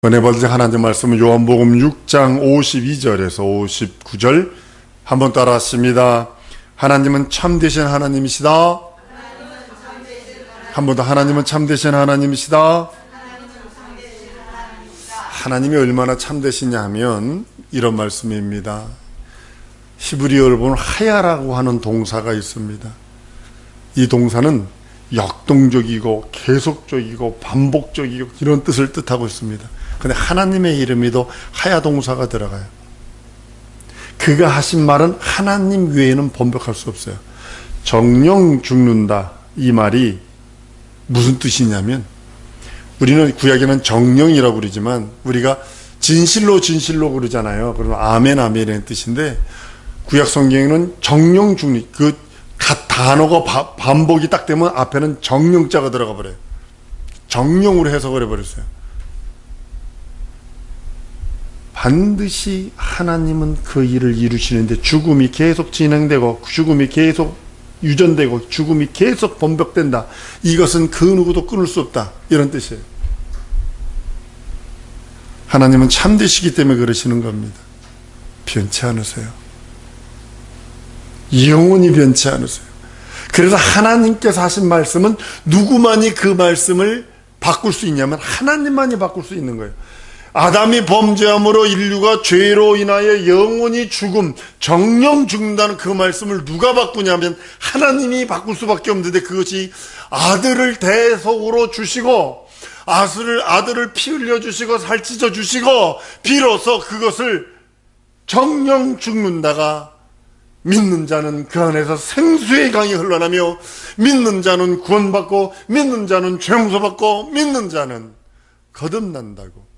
은혜 받으신 하나님 말씀은 요한복음 6장 52절에서 59절 한번 따라 하십니다. 하나님은 참되신 하나님이시다. 한 번 더, 하나님은 참되신 하나님이시다. 하나님이 얼마나 참되시냐 하면 이런 말씀입니다. 히브리어를 보면 하야라고 하는 동사가 있습니다. 이 동사는 역동적이고 계속적이고 반복적이고 이런 뜻을 뜻하고 있습니다. 근데 하나님의 이름에도 하야 동사가 들어가요. 그가 하신 말은 하나님 외에는 번복할 수 없어요. 정령 죽는다, 이 말이 무슨 뜻이냐면, 우리는 구약에는 정령이라고 그러지만 우리가 진실로 그러잖아요. 그러면 아멘 아멘이라는 뜻인데, 구약 성경에는 정령 죽는, 그 단어가 반복이 딱 되면 앞에는 정령자가 들어가 버려요. 정령으로 해석을 해버렸어요. 반드시 하나님은 그 일을 이루시는데 죽음이 계속 진행되고 죽음이 계속 유전되고 죽음이 계속 번복된다. 이것은 그 누구도 끊을 수 없다. 이런 뜻이에요. 하나님은 참되시기 때문에 그러시는 겁니다. 변치 않으세요. 영원히 변치 않으세요. 그래서 하나님께서 하신 말씀은 누구만이 그 말씀을 바꿀 수 있냐면 하나님만이 바꿀 수 있는 거예요. 아담이 범죄함으로 인류가 죄로 인하여 영원히 죽음, 정령 죽는다는 그 말씀을 누가 바꾸냐면 하나님이 바꿀 수밖에 없는데, 그것이 아들을 대속으로 주시고 아들을 피 흘려 주시고 살찌져 주시고 비로소 그것을 정령 죽는다가 믿는 자는 그 안에서 생수의 강이 흘러나며 믿는 자는 구원받고 믿는 자는 죄 용서받고 믿는 자는 거듭난다고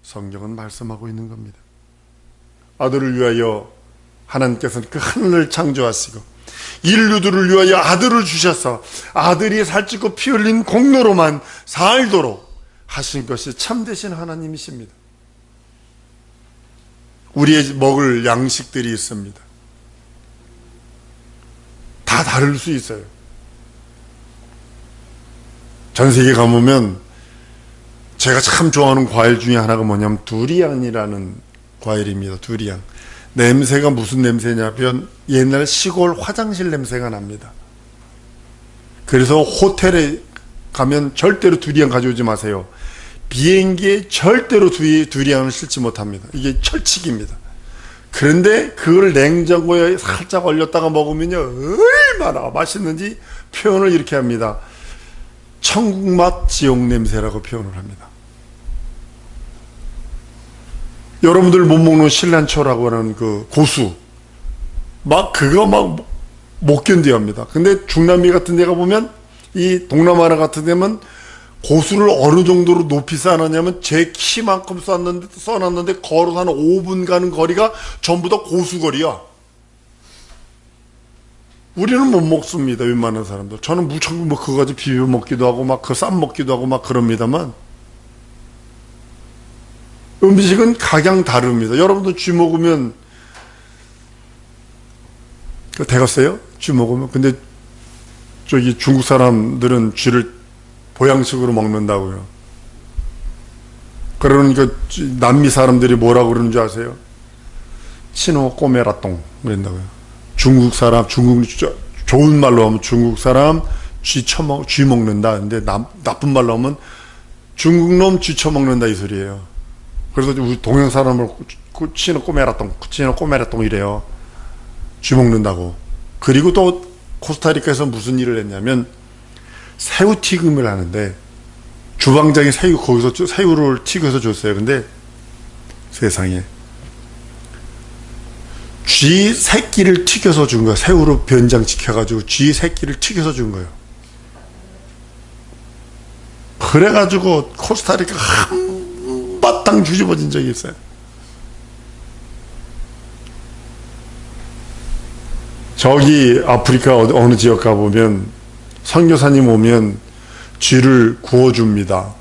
성경은 말씀하고 있는 겁니다. 아들을 위하여 하나님께서는 그 하늘을 창조하시고 인류들을 위하여 아들을 주셔서 아들이 살찌고 피 흘린 공로로만 살도록 하신 것이 참되신 하나님이십니다. 우리의 먹을 양식들이 있습니다. 다 다를 수 있어요. 전 세계 가보면 제가 참 좋아하는 과일 중에 하나가 뭐냐면 두리안이라는 과일입니다. 두리안. 냄새가 무슨 냄새냐면 옛날 시골 화장실 냄새가 납니다. 그래서 호텔에 가면 절대로 두리안 가져오지 마세요. 비행기에 절대로 두리안을 싣지 못합니다. 이게 철칙입니다. 그런데 그걸 냉장고에 살짝 얼렸다가 먹으면요, 얼마나 맛있는지 표현을 이렇게 합니다. 천국맛 지옥 냄새라고 표현을 합니다. 여러분들 못 먹는 신란초라고 하는 그 고수, 그거 못 견뎌 합니다. 근데 중남미 같은 데 가보면, 이 동남아나 같은 데면 고수를 어느 정도로 높이 쌓아놨냐면 제 키만큼 써놨는데 걸어서 한 5분 가는 거리가 전부 다 고수거리야. 우리는 못 먹습니다. 웬만한 사람들. 저는 무척 그거 가지고 비벼 먹기도 하고 그 쌈 먹기도 하고 그럽니다만, 음식은 각양 다릅니다. 여러분도 쥐 먹으면 되겠어요? 쥐 먹으면. 근데 저기 중국 사람들은 쥐를 보양식으로 먹는다고요. 그러니까 남미 사람들이 뭐라고 그러는 줄 아세요? 치노 꼬메라똥 그런다고요. 중국 좋은 말로 하면 중국 사람 쥐 먹는다. 근데 나쁜 말로 하면 중국 놈 쥐 처먹는다, 이 소리예요. 그래서 우리 동양 사람을 치노 꼬메라똥 이래요. 쥐 먹는다고. 그리고 또 코스타리카에서 무슨 일을 했냐면 새우 튀김을 하는데 주방장이 거기서 새우를 튀겨서 줬어요. 근데 세상에 쥐 새끼를 튀겨서 준 거예요. 새우로 변장시켜가지고 쥐 새끼를 튀겨서 준 거예요. 그래가지고 코스타리카 한바탕 뒤집어진 적이 있어요. 저기 아프리카 어느 지역 가보면 선교사님 오면 쥐를 구워줍니다.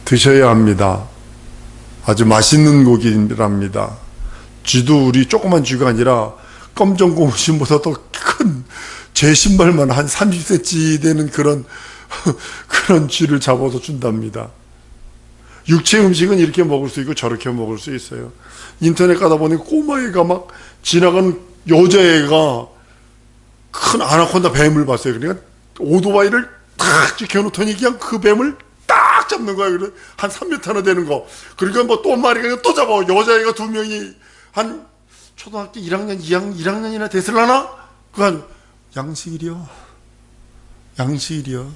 드셔야 합니다. 아주 맛있는 고기랍니다. 쥐도 우리 조그만 쥐가 아니라 검정고무신보다 더 큰 제 신발만 한 30cm 되는 그런 쥐를 잡아서 준답니다. 육체 음식은 이렇게 먹을 수 있고 저렇게 먹을 수 있어요. 인터넷 가다 보니 꼬마애가 막 지나가는 여자애가 큰 아나콘다 뱀을 봤어요. 그러니까 오토바이를 딱 지켜놓더니 그냥 그 뱀을 딱 잡는 거예요. 그래 한 3m나 되는 거. 그러니까 뭐 또 한 마리가 또 잡아. 여자애가 2명이 한 초등학교 1학년, 1학년이나 됐을라나? 그건 양식이려. 양식이려.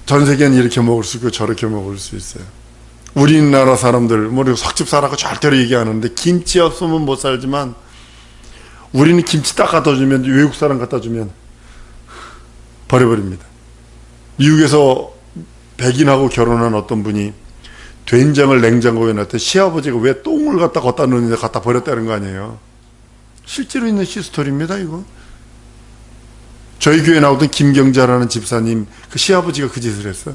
전 세계는 이렇게 먹을 수 있고 저렇게 먹을 수 있어요. 우리나라 사람들, 뭐 석집 사라고 절대로 얘기 안 하는데 김치 없으면 못 살지만 우리는 김치 딱 갖다 주면 외국 사람 갖다 주면 버려버립니다. 미국에서 백인하고 결혼한 어떤 분이 된장을 냉장고에 놨더니 시아버지가 왜 똥을 갖다 놓는데 갖다 버렸다는 거 아니에요. 실제로 있는 시스토리입니다, 이거. 저희 교회 나오던 김경자라는 집사님, 그 시아버지가 그 짓을 했어요.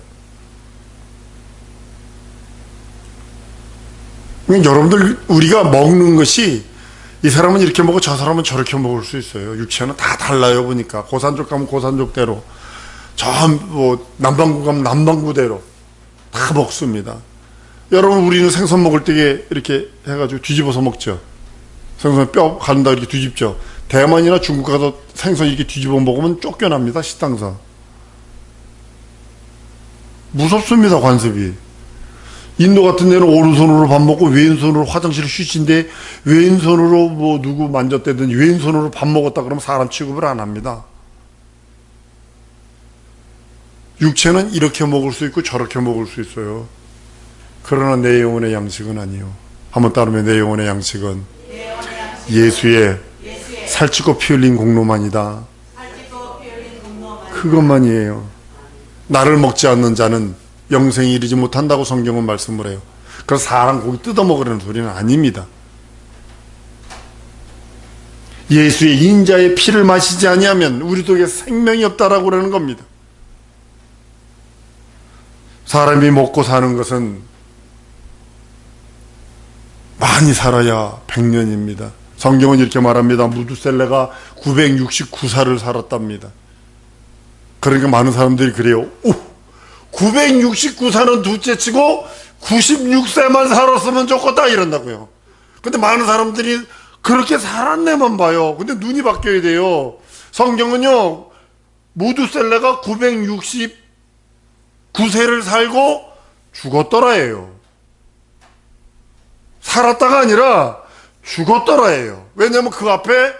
여러분들, 우리가 먹는 것이 이 사람은 이렇게 먹고 저 사람은 저렇게 먹을 수 있어요. 육체는 다 달라요, 보니까. 고산족 가면 고산족대로, 남방구 가면 남방구대로 다 먹습니다. 여러분, 우리는 생선 먹을 때 이렇게 해가지고 뒤집어서 먹죠. 생선 뼈 간다 이렇게 뒤집죠. 대만이나 중국 가서 생선 이렇게 뒤집어 먹으면 쫓겨납니다, 식당사. 무섭습니다, 관습이. 인도 같은 데는 오른손으로 밥 먹고 왼손으로 화장실 휴지인데 왼손으로 뭐 누구 만졌다든지 왼손으로 밥 먹었다 그러면 사람 취급을 안 합니다. 육체는 이렇게 먹을 수 있고 저렇게 먹을 수 있어요. 그러나 내 영혼의 양식은 아니요. 한번 따르면 내 영혼의 양식은 예수의 살찌고 피 흘린 공로만이다. 그것만이에요. 나를 먹지 않는 자는 영생에 이르지 못한다고 성경은 말씀을 해요. 그래서 사람 고기 뜯어먹으라는 소리는 아닙니다. 예수의 인자의 피를 마시지 아니하면 우리 속에 생명이 없다라고 그러는 겁니다. 사람이 먹고 사는 것은 많이 살아야 100년입니다. 성경은 이렇게 말합니다. 무두셀레가 969살을 살았답니다. 그러니까 많은 사람들이 그래요. 969살은 둘째치고 96세만 살았으면 좋겠다 이런다고요. 근데 많은 사람들이 그렇게 살았네만 봐요. 근데 눈이 바뀌어야 돼요. 성경은요, 무두셀레가 969세를 살고 죽었더라예요. 살았다가 아니라 죽었더라예요. 왜냐하면 그 앞에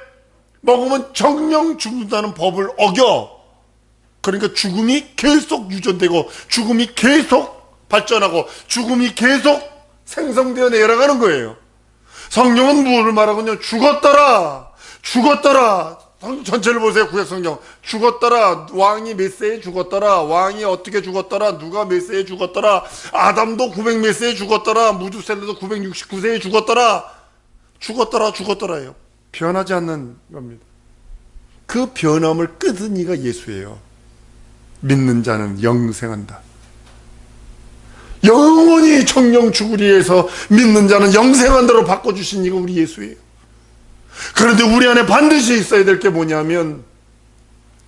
먹으면 정령 죽는다는 법을 어겨. 그러니까 죽음이 계속 유전되고 죽음이 계속 발전하고 죽음이 계속 생성되어 내려가는 거예요. 성경은 무엇을 말하군요? 죽었더라. 죽었더라. 전체를 보세요. 구약성경. 죽었더라. 왕이 몇 세에 죽었더라. 왕이 어떻게 죽었더라. 누가 몇 세에 죽었더라. 아담도 900 몇 세에 죽었더라. 무두셀레도 969세에 죽었더라. 죽었더라. 죽었더라예요. 변하지 않는 겁니다. 그 변함을 끊은 이가 예수예요. 믿는 자는 영생한다. 영원히 청령 죽으리에서 믿는 자는 영생한다로 바꿔주신 이가 우리 예수예요. 그런데 우리 안에 반드시 있어야 될 게 뭐냐면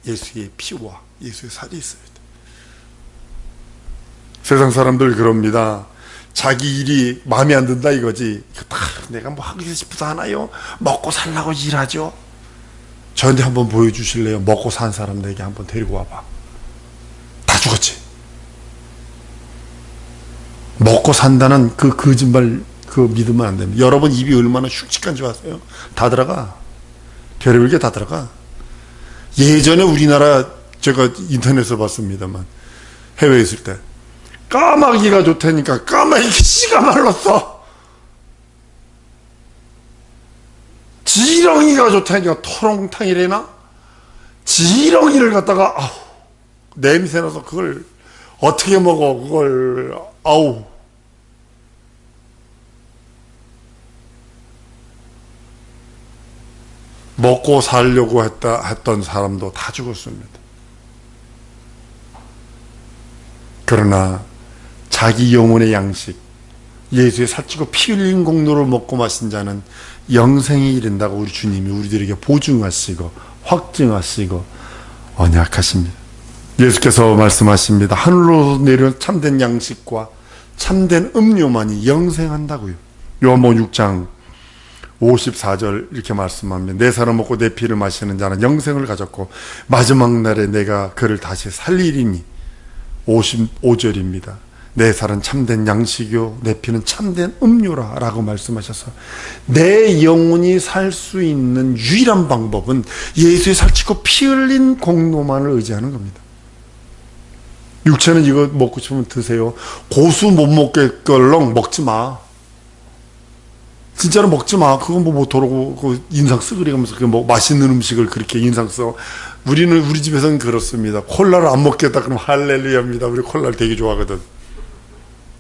예수의 피와 예수의 살이 있어야 돼. 세상 사람들 그럽니다. 자기 일이 마음에 안 든다 이거지. 다 내가 뭐 하고 싶어서 하나요? 먹고 살라고 일하죠. 저한테 한번 보여주실래요? 먹고 산 사람들에게 한번 데리고 와봐. 다 죽었지. 먹고 산다는 그 거짓말 믿으면 안 됩니다. 여러분 입이 얼마나 흉측한 줄 아세요? 다 들어가. 별의별 게 다 들어가. 예전에 우리나라 제가 인터넷에서 봤습니다만 해외에 있을 때 까마귀가 좋다니까 까마귀 씨가 말랐어. 지렁이가 좋다니까 토롱탕이래나? 지렁이를 갖다가 냄새나서 그걸 어떻게 먹어 그걸 아우. 먹고 살려고 했던 사람도 다 죽었습니다. 그러나 자기 영혼의 양식, 예수의 살찌고 피 흘린 공로를 먹고 마신 자는 영생에 이른다고 우리 주님이 우리들에게 보증하시고 확증하시고 언약하십니다. 예수께서 말씀하십니다. 하늘로 내려온 참된 양식과 참된 음료만이 영생한다고요. 요한복음 6장 54절 이렇게 말씀합니다. 내 살을 먹고 내 피를 마시는 자는 영생을 가졌고 마지막 날에 내가 그를 다시 살리리니. 55절입니다. 내 살은 참된 양식이요 내 피는 참된 음료라 라고 말씀하셔서 내 영혼이 살 수 있는 유일한 방법은 예수의 살찌고 피 흘린 공로만을 의지하는 겁니다. 육체는 이거 먹고 싶으면 드세요. 고수 못 먹겠걸렁 먹지 마. 진짜로 먹지 마. 그건 뭐 못하라고 그 인상 쓰그리면서 뭐 맛있는 음식을 그렇게 인상 써. 우리 집에서는 그렇습니다. 콜라를 안 먹겠다 그러면 할렐루야입니다. 우리 콜라를 되게 좋아하거든.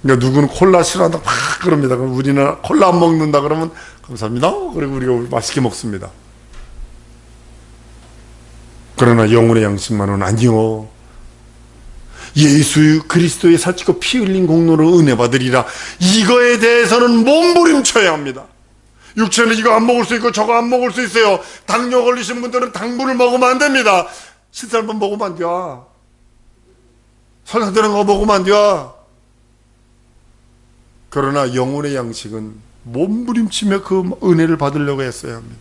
그러니까 누구는 콜라 싫어한다 막 그럽니다. 그럼 우리는 콜라 안 먹는다 그러면 감사합니다. 그리고 우리가 맛있게 먹습니다. 그러나 영혼의 양식만은 아니요. 예수 그리스도의 살찌고 피 흘린 공로로 은혜 받으리라. 이거에 대해서는 몸부림쳐야 합니다. 육체는 이거 안 먹을 수 있고 저거 안 먹을 수 있어요. 당뇨 걸리신 분들은 당분을 먹으면 안 됩니다. 신살만 먹으면 안 돼. 설탕들은 거 먹으면 안 돼. 그러나 영혼의 양식은 몸부림치며 그 은혜를 받으려고 했어야 합니다.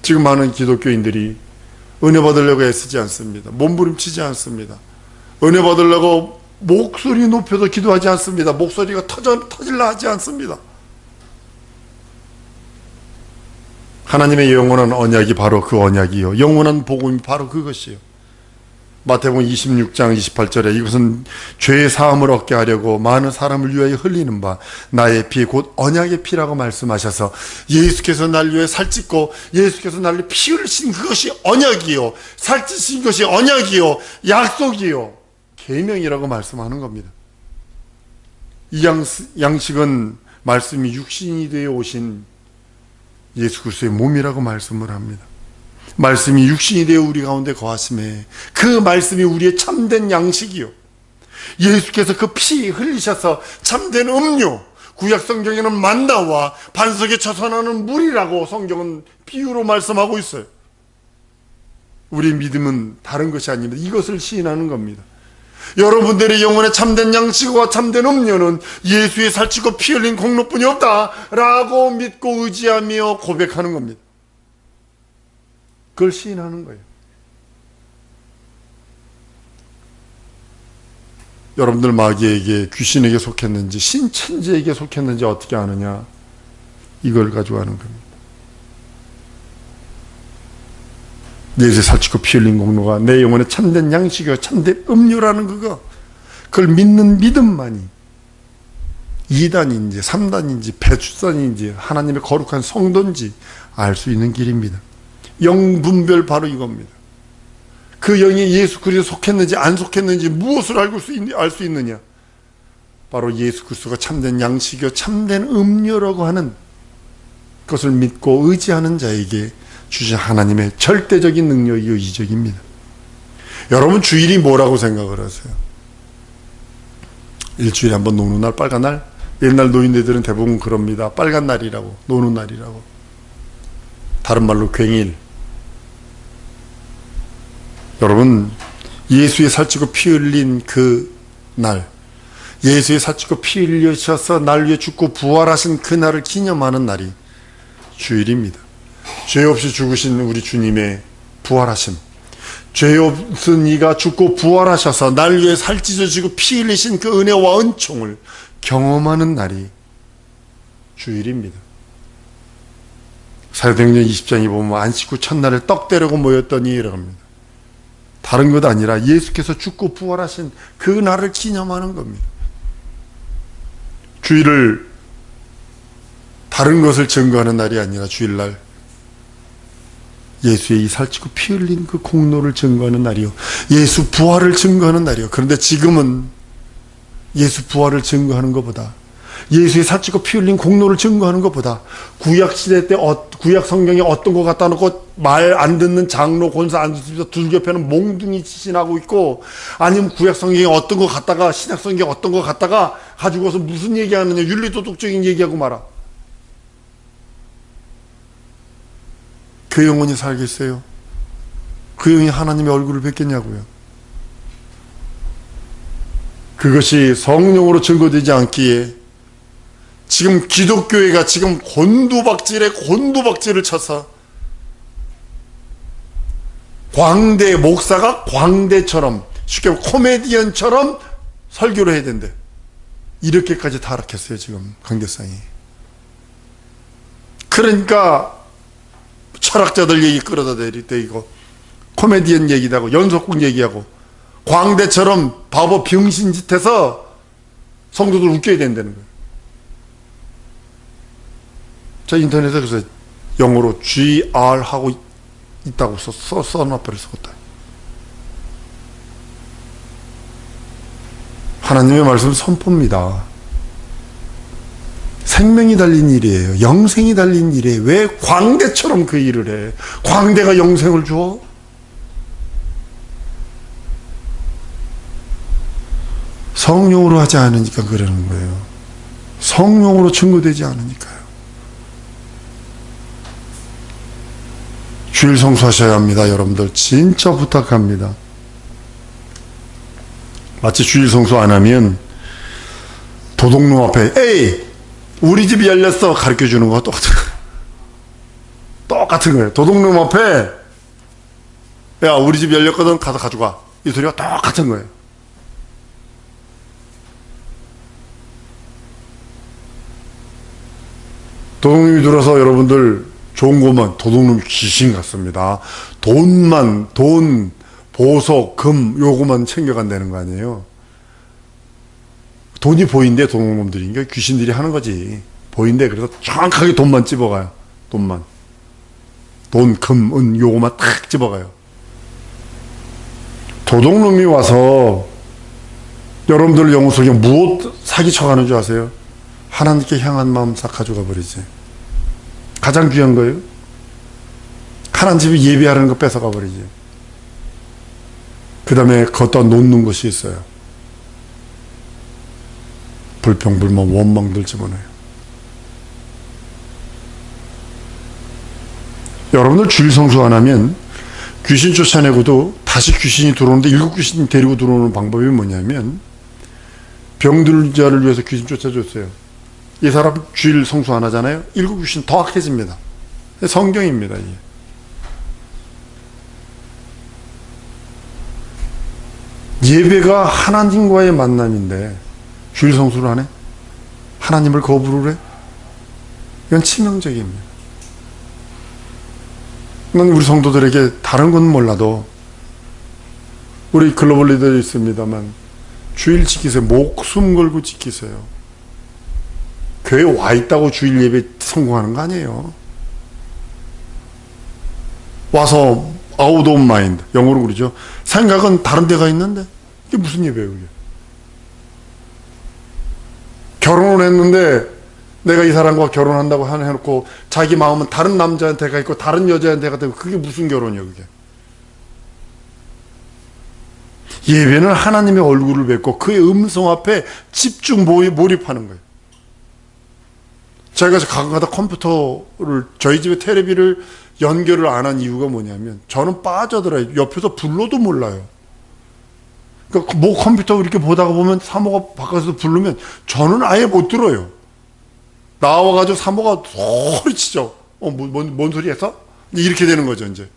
지금 많은 기독교인들이 은혜 받으려고 애쓰지 않습니다. 몸부림치지 않습니다. 은혜 받으려고 목소리 높여서 기도하지 않습니다. 목소리가 터질라 하지 않습니다. 하나님의 영원한 언약이 바로 그 언약이요. 영원한 복음이 바로 그것이요. 마태복음 26장 28절에 이것은 죄의 사함을 얻게 하려고 많은 사람을 위하여 흘리는 바 나의 피 곧 언약의 피라고 말씀하셔서 예수께서 날 위해 살찌고 예수께서 날 위해 피 흘리신 그것이 언약이요. 살찌신 것이 언약이요. 약속이요. 계명이라고 말씀하는 겁니다. 이 양식은 말씀이 육신이 되어 오신 예수 그리스도의 몸이라고 말씀을 합니다. 말씀이 육신이 되어 우리 가운데 거하심에 그 말씀이 우리의 참된 양식이요. 예수께서 그 피 흘리셔서 참된 음료, 구약 성경에는 만나와 반석에 쳐서 나는 물이라고 성경은 비유로 말씀하고 있어요. 우리 믿음은 다른 것이 아닙니다. 이것을 시인하는 겁니다. 여러분들의 영혼의 참된 양식과 참된 음료는 예수의 살찌고 피 흘린 공로뿐이 없다라고 믿고 의지하며 고백하는 겁니다. 그걸 시인하는 거예요. 여러분들 마귀에게 귀신에게 속했는지 신천지에게 속했는지 어떻게 아느냐? 이걸 가지고 하는 겁니다. 예수의 살찌고 피 흘린 공로가 내 영혼의 참된 양식이요 참된 음료라는 그걸 믿는 믿음만이 2단인지 3단인지 배출선인지 하나님의 거룩한 성도인지 알 수 있는 길입니다. 영분별 바로 이겁니다. 그 영이 예수 그리스도에 속했는지 안 속했는지 무엇을 알 수 있느냐? 바로 예수 그리스도가 참된 양식이요 참된 음료라고 하는 것을 믿고 의지하는 자에게 주신 하나님의 절대적인 능력이요 이적입니다. 여러분 주일이 뭐라고 생각을 하세요? 일주일에 한번 노는 날, 빨간 날? 옛날 노인네들은 대부분 그럽니다. 빨간 날이라고, 노는 날이라고. 다른 말로 괭일. 여러분 예수의 살찌고 피 흘린 그 날, 예수의 살찌고 피 흘리셔서 날 위해 죽고 부활하신 그 날을 기념하는 날이 주일입니다. 죄 없이 죽으신 우리 주님의 부활하심, 죄 없은 이가 죽고 부활하셔서 날 위해 살찌셔지고 피 흘리신 그 은혜와 은총을 경험하는 날이 주일입니다. 사도행전 20장에 보면 안식 후 첫날에 떡 떼려고 모였더니 이라고 합니다. 다른 것 아니라 예수께서 죽고 부활하신 그 날을 기념하는 겁니다. 주일을 다른 것을 증거하는 날이 아니라 주일날 예수의 이 살찌고 피 흘린 그 공로를 증거하는 날이요, 예수 부활을 증거하는 날이요. 그런데 지금은 예수 부활을 증거하는 것보다, 예수의 살찌고 피 흘린 공로를 증거하는 것보다 구약시대 때 구약 성경에 어떤 거 갖다 놓고 말 안 듣는 장로 권사 안 듣습니다 둘겹에는 몽둥이 지진하고 있고, 아니면 구약 성경에 어떤 거 갖다가 신약 성경에 어떤 거 갖다가 가지고서 무슨 얘기하느냐 윤리도덕적인 얘기하고 말아. 그 영혼이 살겠어요? 그 영혼이 하나님의 얼굴을 뵙겠냐고요? 그것이 성령으로 증거되지 않기에 지금 기독교회가 지금 곤두박질에 곤두박질을 쳐서 광대, 목사가 광대처럼, 쉽게 말하면 코미디언처럼 설교를 해야 된대. 이렇게까지 타락했어요, 지금 강대상이. 그러니까 철학자들 얘기 끌어다 대고 코미디언 얘기도 하고 연속극 얘기하고 광대처럼 바보 병신짓해서 성도들 웃겨야 된다는 거예요. 저 인터넷에 그래서 영어로 GR 하고 있다고 써놔버렸어. 하나님의 말씀은 선포입니다. 생명이 달린 일이에요. 영생이 달린 일이에요. 왜 광대처럼 그 일을 해? 광대가 영생을 줘? 성령으로 하지 않으니까 그러는 거예요. 성령으로 증거되지 않으니까요. 주일 성수하셔야 합니다. 여러분들 진짜 부탁합니다. 마치 주일 성수 안 하면 도둑놈 앞에 에이 우리 집이 열렸어 가르쳐주는 거 똑같은 거예요. 도둑놈 앞에 야 우리 집 열렸거든 가서 가져가 이 소리가 똑같은 거예요. 도둑놈이 들어서 여러분들 좋은 것만 도둑놈이 귀신 같습니다. 돈, 보석, 금 요거만 챙겨간다는 거 아니에요. 돈이 보인대 도둑놈들이. 그러니까 귀신들이 하는 거지. 보인대. 그래서 정확하게 돈만 찝어가요. 돈만. 돈, 금, 은 요거만 탁 찝어가요. 도둑놈이 와서 여러분들 영혼 속에 무엇 사기쳐가는 줄 아세요? 하나님께 향한 마음 싹 가져가 버리지. 가장 귀한 거예요. 하나님 집에 예배하는 거 뺏어가 버리지. 그 다음에 걷다 놓는 것이 있어요. 불평불만 원망들 집어넣어요. 여러분들 주일 성수 안 하면 귀신 쫓아내고도 다시 귀신이 들어오는데 일곱 귀신 데리고 들어오는 방법이 뭐냐면 병들 자를 위해서 귀신 쫓아줬어요. 이 사람 주일 성수 안 하잖아요. 일곱 귀신 더 악해집니다. 성경입니다. 이게. 예배가 하나님과의 만남인데 주일 성수를 안 해? 하나님을 거부를 해? 이건 치명적입니다. 난 우리 성도들에게 다른 건 몰라도 우리 글로벌 리더들이 있습니다만 주일 지키세요. 목숨 걸고 지키세요. 교회 와 있다고 주일 예배 성공하는 거 아니에요. 와서 아웃 오브 마인드, 영어로 그러죠. 생각은 다른 데가 있는데 이게 무슨 예배예요 그게. 결혼을 했는데 내가 이 사람과 결혼한다고 해놓고 자기 마음은 다른 남자한테 가 있고 다른 여자한테 가 있고 그게 무슨 결혼이에요 그게. 예배는 하나님의 얼굴을 뵙고 그의 음성 앞에 집중 몰입하는 거예요. 제가 가끔가다 컴퓨터를 저희 집에 텔레비를 연결을 안 한 이유가 뭐냐면 저는 빠져들어요. 옆에서 불러도 몰라요. 그러니까 뭐 컴퓨터 이렇게 보다가 보면 사모가 바깥에서 부르면 저는 아예 못 들어요. 나와가지고 사모가 소리치죠. 뭔 소리 했어? 이렇게 되는 거죠 이제.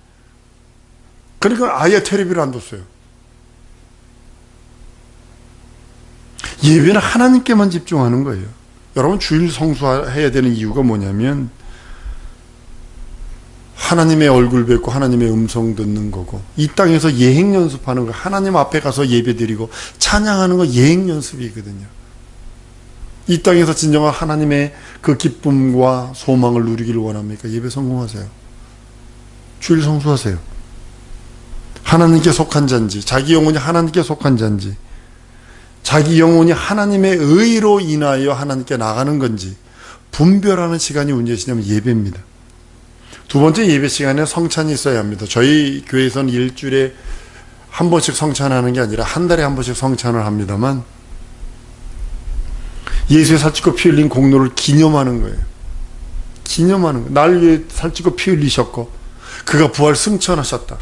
그러니까 아예 텔레비를 안 뒀어요. 예배는 하나님께만 집중하는 거예요. 여러분 주일 성수해야 되는 이유가 뭐냐면 하나님의 얼굴 뵙고 하나님의 음성 듣는 거고 이 땅에서 예행 연습하는 거 하나님 앞에 가서 예배 드리고 찬양하는 거 예행 연습이거든요. 이 땅에서 진정한 하나님의 그 기쁨과 소망을 누리기를 원합니까? 예배 성공하세요. 주일 성수하세요. 하나님께 속한 자인지 자기 영혼이 하나님께 속한 자인지 자기 영혼이 하나님의 의로 인하여 하나님께 나가는 건지 분별하는 시간이 언제시냐면 예배입니다. 두 번째 예배 시간에 성찬이 있어야 합니다. 저희 교회에서는 일주일에 한 번씩 성찬하는 게 아니라 한 달에 한 번씩 성찬을 합니다만 예수의 살찌고 피 흘린 공로를 기념하는 거예요. 기념하는 거예요. 날 위해 살찌고 피 흘리셨고 그가 부활 승천하셨다.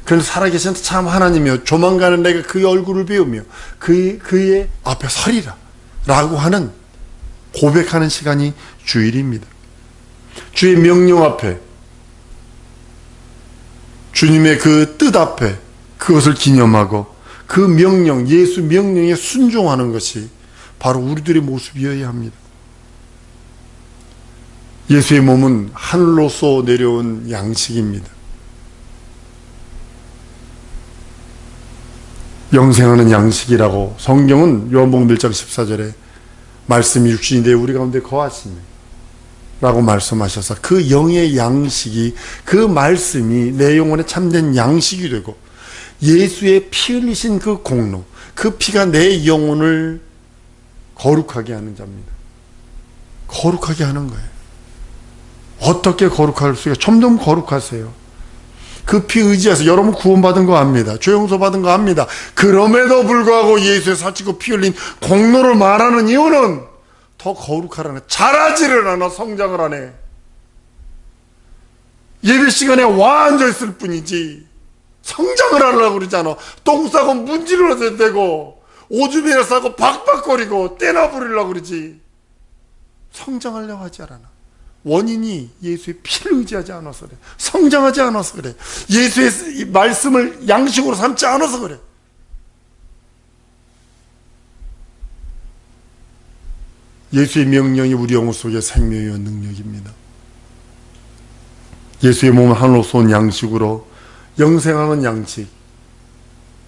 그런데 살아계신 참 하나님이여 조만간은 내가 그의 얼굴을 배우며 그의 앞에 서리라 라고 하는 고백하는 시간이 주일입니다. 주의 명령 앞에, 주님의 그 뜻 앞에 그것을 기념하고 그 명령, 예수 명령에 순종하는 것이 바로 우리들의 모습이어야 합니다. 예수의 몸은 하늘로서 내려온 양식입니다. 영생하는 양식이라고 성경은 요한복음 1장 14절에 말씀이 육신이 되어 우리 가운데 거하시네 라고 말씀하셔서 그 영의 양식이, 그 말씀이 내 영혼에 참된 양식이 되고 예수의 피 흘리신 그 공로, 그 피가 내 영혼을 거룩하게 하는 자입니다. 거룩하게 하는 거예요. 어떻게 거룩할 수 있어요? 점점 거룩하세요. 그 피 의지해서 여러분 구원받은 거 압니다. 죄 용서 받은 거 압니다. 그럼에도 불구하고 예수의 살찌고 피 흘린 공로를 말하는 이유는 더 거룩하라네. 잘하지를 않아. 성장을 하네. 예배 시간에 와 앉아있을 뿐이지 성장을 하려고 그러잖아. 똥 싸고 문지르러야 되고 오줌이나 싸고 박박거리고 떼나 부리려고 그러지. 성장하려고 하지 않아. 원인이 예수의 피를 의지하지 않아서 그래. 성장하지 않아서 그래. 예수의 말씀을 양식으로 삼지 않아서 그래. 예수의 명령이 우리 영혼 속에 생명이요 능력입니다. 예수의 몸은 하늘로서 온 양식으로 영생하는 양식,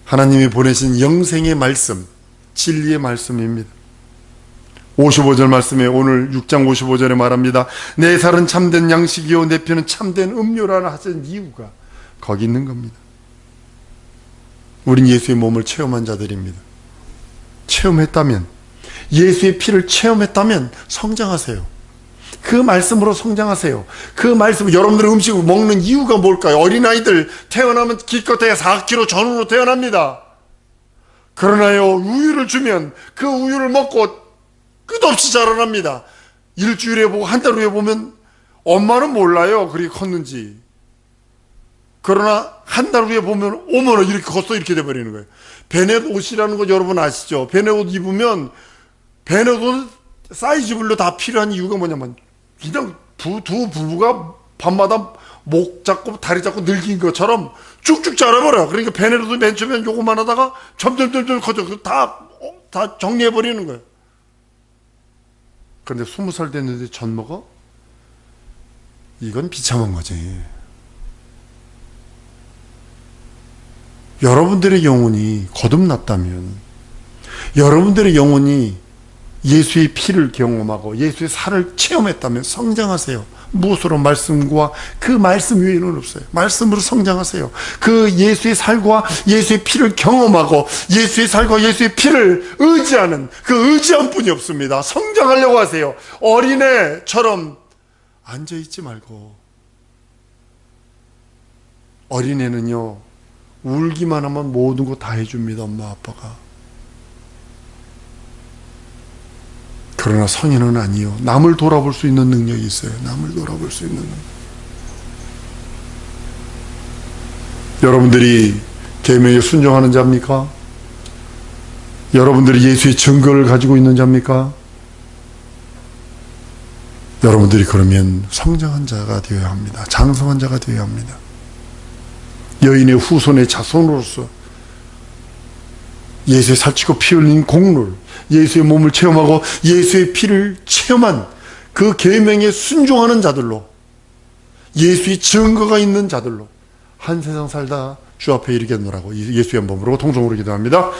하나님이 보내신 영생의 말씀, 진리의 말씀입니다. 55절 말씀에 오늘 6장 55절에 말합니다. 내 살은 참된 양식이요 내 피는 참된 음료라는 하신 이유가 거기 있는 겁니다. 우린 예수의 몸을 체험한 자들입니다. 체험했다면, 예수의 피를 체험했다면 성장하세요. 그 말씀으로 성장하세요. 그 말씀, 여러분들의 음식을 먹는 이유가 뭘까요? 어린아이들 태어나면 기껏해야 4kg 전후로 태어납니다. 그러나요, 우유를 주면 그 우유를 먹고 끝없이 자라납니다. 일주일에 보고 한 달 후에 보면 엄마는 몰라요. 그렇게 컸는지. 그러나 한 달 후에 보면 어머나 이렇게 컸어 이렇게 돼버리는 거예요. 베넷 옷이라는 거 여러분 아시죠? 베넷 옷 입으면 베넷 옷 사이즈별로 다 필요한 이유가 뭐냐면 그냥 두 부부가 밤마다 목 잡고 다리 잡고 늙인 것처럼 쭉쭉 자라버려요. 그러니까 베넷 옷을 맨 처음엔 요거만 하다가 점점 커져. 다 정리해버리는 거예요. 그런데 20살 됐는데 젖 먹어? 이건 비참한 거지. 여러분들의 영혼이 거듭났다면, 여러분들의 영혼이 예수의 피를 경험하고 예수의 살을 체험했다면 성장하세요. 무엇으로? 말씀과 그 말씀 외에는 없어요. 말씀으로 성장하세요. 그 예수의 살과 예수의 피를 경험하고 예수의 살과 예수의 피를 의지하는 그 의지한 분이 없습니다. 성장하려고 하세요. 어린애처럼 앉아있지 말고. 어린애는요, 울기만 하면 모든 거 다 해줍니다. 엄마 아빠가. 그러나 성인은 아니요. 남을 돌아볼 수 있는 능력이 있어요. 남을 돌아볼 수 있는 능력. 여러분들이 계명에 순종하는 자입니까? 여러분들이 예수의 증거를 가지고 있는 자입니까? 여러분들이 그러면 성장한 자가 되어야 합니다. 장성한 자가 되어야 합니다. 여인의 후손의 자손으로서 예수의 살찌고 피 흘린 공로를, 예수의 몸을 체험하고 예수의 피를 체험한 그 계명에 순종하는 자들로, 예수의 증거가 있는 자들로 한 세상 살다 주 앞에 이르겠노라고 예수의 이름으로 통성으로 기도합니다.